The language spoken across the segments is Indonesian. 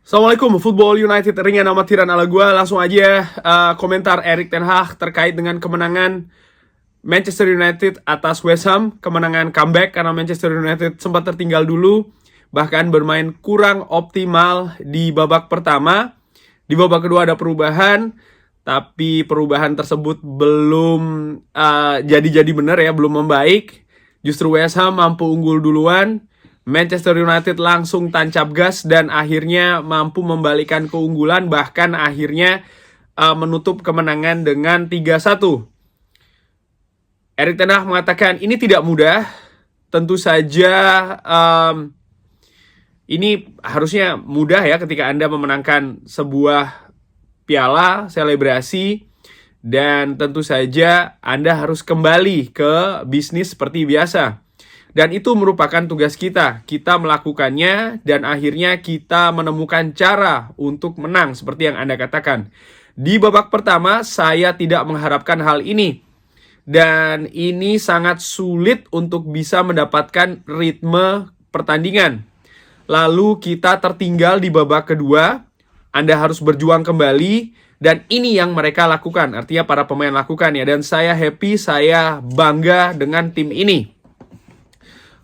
Assalamualaikum, Football United ringan amatiran ala gue. Langsung aja komentar Erik ten Hag terkait dengan kemenangan Manchester United atas West Ham. Kemenangan comeback karena Manchester United sempat tertinggal dulu, bahkan bermain kurang optimal di babak pertama. Di babak kedua ada perubahan, tapi perubahan tersebut belum jadi benar ya, belum membaik. Justru West Ham mampu unggul duluan. Manchester United langsung tancap gas dan akhirnya mampu membalikan keunggulan, bahkan akhirnya menutup kemenangan dengan 3-1. Erik ten Hag mengatakan ini tidak mudah. Tentu saja ini harusnya mudah ya ketika Anda memenangkan sebuah piala, selebrasi, dan tentu saja Anda harus kembali ke bisnis seperti biasa. Dan itu merupakan tugas kita. Kita melakukannya dan akhirnya kita menemukan cara untuk menang seperti yang Anda katakan. Di babak pertama saya tidak mengharapkan hal ini. Dan ini sangat sulit untuk bisa mendapatkan ritme pertandingan. Lalu kita tertinggal di babak kedua. Anda harus berjuang kembali. Dan ini yang mereka lakukan. Artinya para pemain lakukan ya. Dan saya happy, saya bangga dengan tim ini.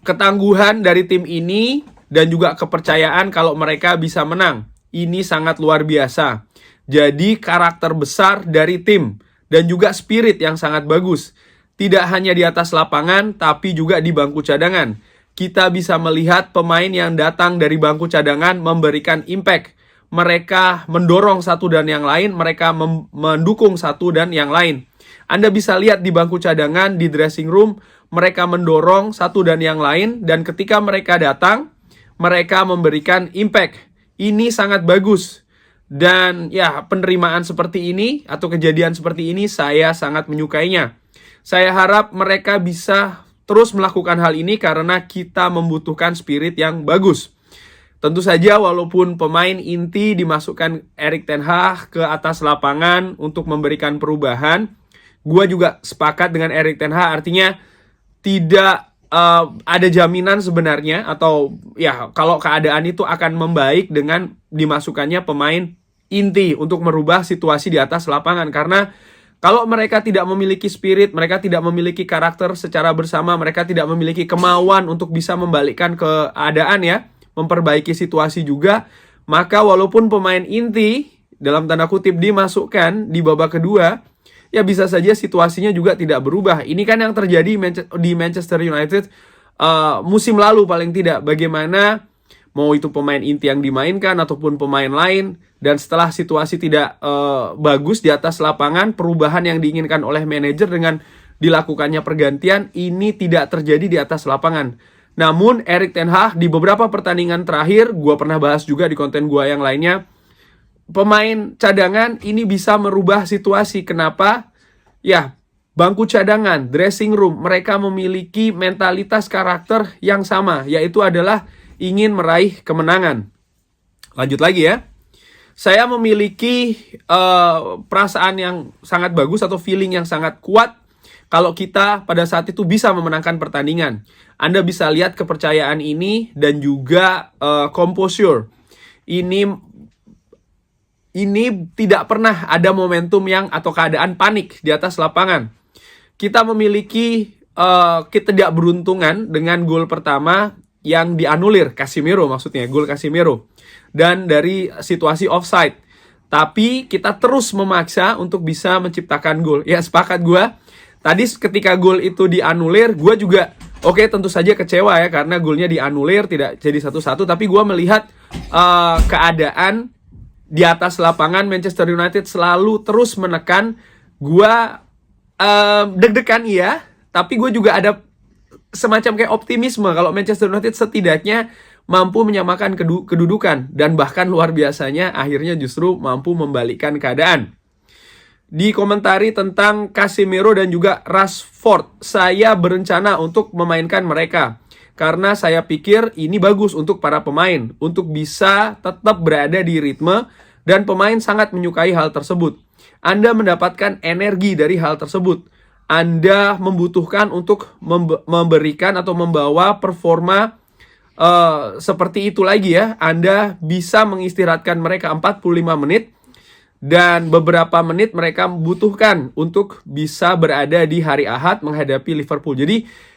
Ketangguhan dari tim ini dan juga kepercayaan kalau mereka bisa menang. Ini sangat luar biasa. Jadi karakter besar dari tim dan juga spirit yang sangat bagus. Tidak hanya di atas lapangan tapi juga di bangku cadangan. Kita bisa melihat pemain yang datang dari bangku cadangan memberikan impact. Mereka mendorong satu dan yang lain, mereka mendukung satu dan yang lain. Anda bisa lihat di bangku cadangan, di dressing room, mereka mendorong satu dan yang lain, dan ketika mereka datang, mereka memberikan impact. Ini sangat bagus. Dan ya, penerimaan seperti ini, atau kejadian seperti ini, saya sangat menyukainya. Saya harap mereka bisa terus melakukan hal ini karena kita membutuhkan spirit yang bagus. Tentu saja walaupun pemain inti dimasukkan Erik ten Hag ke atas lapangan untuk memberikan perubahan, gue juga sepakat dengan Erik ten Hag, artinya tidak ada jaminan sebenarnya, atau ya kalau keadaan itu akan membaik dengan dimasukkannya pemain inti untuk merubah situasi di atas lapangan. Karena kalau mereka tidak memiliki spirit, mereka tidak memiliki karakter secara bersama, mereka tidak memiliki kemauan untuk bisa membalikkan keadaan ya, memperbaiki situasi juga, maka walaupun pemain inti dalam tanda kutip dimasukkan di babak kedua, ya bisa saja situasinya juga tidak berubah. Ini kan yang terjadi di Manchester United musim lalu paling tidak. Bagaimana mau itu pemain inti yang dimainkan ataupun pemain lain, dan setelah situasi tidak bagus di atas lapangan, perubahan yang diinginkan oleh manajer dengan dilakukannya pergantian ini tidak terjadi di atas lapangan. Namun Erik ten Hag di beberapa pertandingan terakhir, gue pernah bahas juga di konten gue yang lainnya, pemain cadangan ini bisa merubah situasi. Kenapa? Ya, bangku cadangan, dressing room, mereka memiliki mentalitas karakter yang sama, yaitu adalah ingin meraih kemenangan. Lanjut lagi ya. Saya memiliki perasaan yang sangat bagus atau feeling yang sangat kuat kalau kita pada saat itu bisa memenangkan pertandingan. Anda bisa lihat kepercayaan ini dan juga composure. Ini tidak pernah ada momentum yang atau keadaan panik di atas lapangan. Kita memiliki ketidakberuntungan dengan gol pertama yang dianulir, Casemiro maksudnya, gol Casemiro. Dan dari situasi offside. Tapi kita terus memaksa untuk bisa menciptakan gol. Ya, sepakat gue. Tadi ketika gol itu dianulir, gue juga tentu saja kecewa ya, karena golnya dianulir, tidak jadi 1-1. Tapi gue melihat keadaan di atas lapangan Manchester United selalu terus menekan. Gue deg-degan iya, tapi gue juga ada semacam kayak optimisme kalau Manchester United setidaknya mampu menyamakan kedudukan. Dan bahkan luar biasanya akhirnya justru mampu membalikkan keadaan. Dikomentari tentang Casemiro dan juga Rashford, saya berencana untuk memainkan mereka karena saya pikir ini bagus untuk para pemain untuk bisa tetap berada di ritme, dan pemain sangat menyukai hal tersebut. Anda mendapatkan energi dari hal tersebut. Anda membutuhkan untuk memberikan atau membawa performa seperti itu lagi ya. Anda bisa mengistirahatkan mereka 45 menit dan beberapa menit mereka butuhkan untuk bisa berada di hari Ahad menghadapi Liverpool. Jadi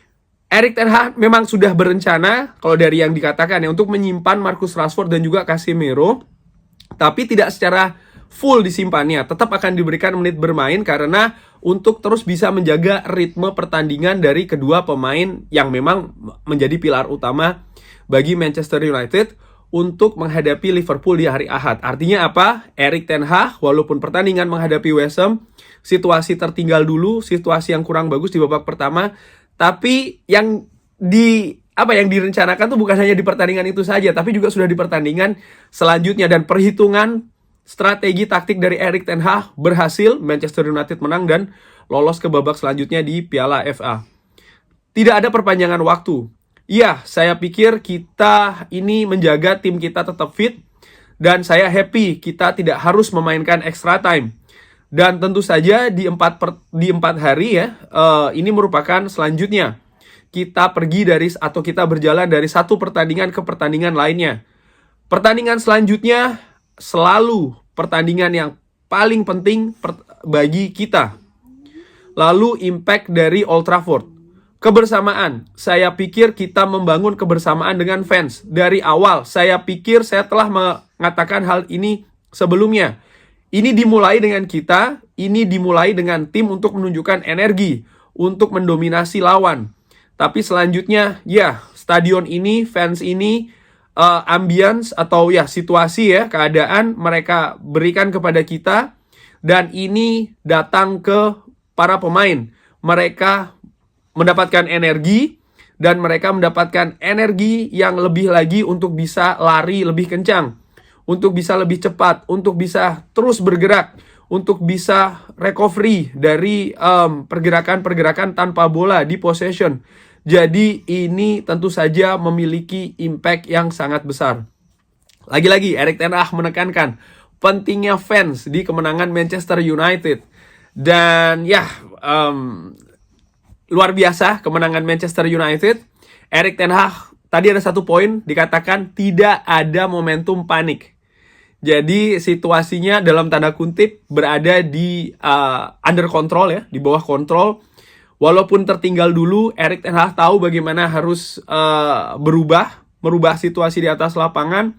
Erik ten Hag memang sudah berencana, kalau dari yang dikatakan ya, untuk menyimpan Marcus Rashford dan juga Casemiro, tapi tidak secara full disimpannya. Tetap akan diberikan menit bermain karena untuk terus bisa menjaga ritme pertandingan dari kedua pemain yang memang menjadi pilar utama bagi Manchester United untuk menghadapi Liverpool di hari Ahad. Artinya apa? Erik ten Hag walaupun pertandingan menghadapi West Ham, situasi tertinggal dulu, situasi yang kurang bagus di babak pertama, tapi yang direncanakan tuh bukan hanya di pertandingan itu saja, tapi juga sudah di pertandingan selanjutnya, dan perhitungan strategi taktik dari Erik ten Hag berhasil. Manchester United menang dan lolos ke babak selanjutnya di Piala FA. Tidak ada perpanjangan waktu. Iya, saya pikir kita ini menjaga tim kita tetap fit, dan saya happy kita tidak harus memainkan extra time. Dan tentu saja di 4 hari ya, ini merupakan selanjutnya kita pergi atau kita berjalan dari satu pertandingan ke pertandingan lainnya. Pertandingan selanjutnya selalu pertandingan yang paling penting bagi kita. Lalu impact dari Old Trafford. Kebersamaan, saya pikir kita membangun kebersamaan dengan fans. Dari awal, saya pikir saya telah mengatakan hal ini sebelumnya. Ini dimulai dengan kita, ini dimulai dengan tim untuk menunjukkan energi, untuk mendominasi lawan. Tapi selanjutnya, ya, stadion ini, fans ini, ambience atau ya situasi ya, keadaan mereka berikan kepada kita, dan ini datang ke para pemain. Mereka mendapatkan energi, dan mereka mendapatkan energi yang lebih lagi untuk bisa lari lebih kencang, untuk bisa lebih cepat, untuk bisa terus bergerak, untuk bisa recovery dari pergerakan-pergerakan tanpa bola di possession. Jadi ini tentu saja memiliki impact yang sangat besar. Lagi-lagi Erik ten Hag menekankan pentingnya fans di kemenangan Manchester United. Dan ya, luar biasa kemenangan Manchester United. Erik ten Hag tadi ada satu poin dikatakan tidak ada momentum panik. Jadi situasinya dalam tanda kutip berada di under control ya, di bawah kontrol. Walaupun tertinggal dulu, Erik ten Hag tahu bagaimana harus merubah situasi di atas lapangan.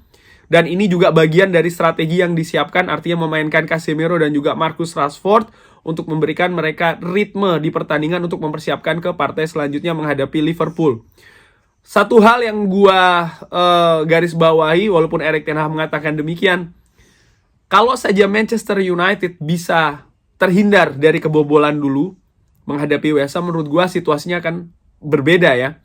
Dan ini juga bagian dari strategi yang disiapkan, artinya memainkan Casemiro dan juga Marcus Rashford untuk memberikan mereka ritme di pertandingan untuk mempersiapkan ke partai selanjutnya menghadapi Liverpool. Satu hal yang gua garis bawahi, walaupun Erik ten Hag mengatakan demikian, kalau saja Manchester United bisa terhindar dari kebobolan dulu menghadapi West Ham, menurut gua situasinya akan berbeda ya.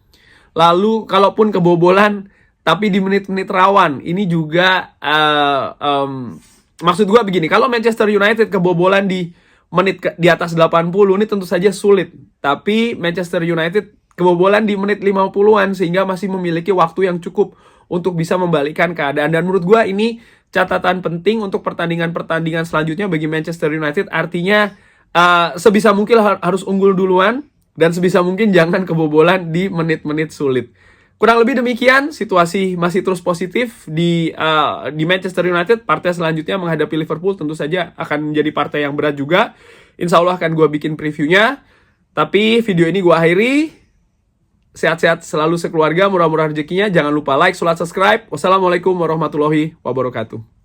Lalu kalaupun kebobolan tapi di menit-menit rawan, ini juga maksud gua begini, kalau Manchester United kebobolan di menit di atas 80 ini tentu saja sulit. Tapi Manchester United kebobolan di menit 50-an sehingga masih memiliki waktu yang cukup untuk bisa membalikkan keadaan. Dan menurut gue ini catatan penting untuk pertandingan-pertandingan selanjutnya bagi Manchester United. Artinya sebisa mungkin harus unggul duluan, dan sebisa mungkin jangan kebobolan di menit-menit sulit. Kurang lebih demikian, situasi masih terus positif di Manchester United. Partai selanjutnya menghadapi Liverpool tentu saja akan menjadi partai yang berat juga. Insya Allah akan gue bikin previewnya. Tapi video ini gue akhiri. Sehat-sehat selalu sekeluarga, murah-murah rezekinya. Jangan lupa like, subscribe. Wassalamualaikum warahmatullahi wabarakatuh.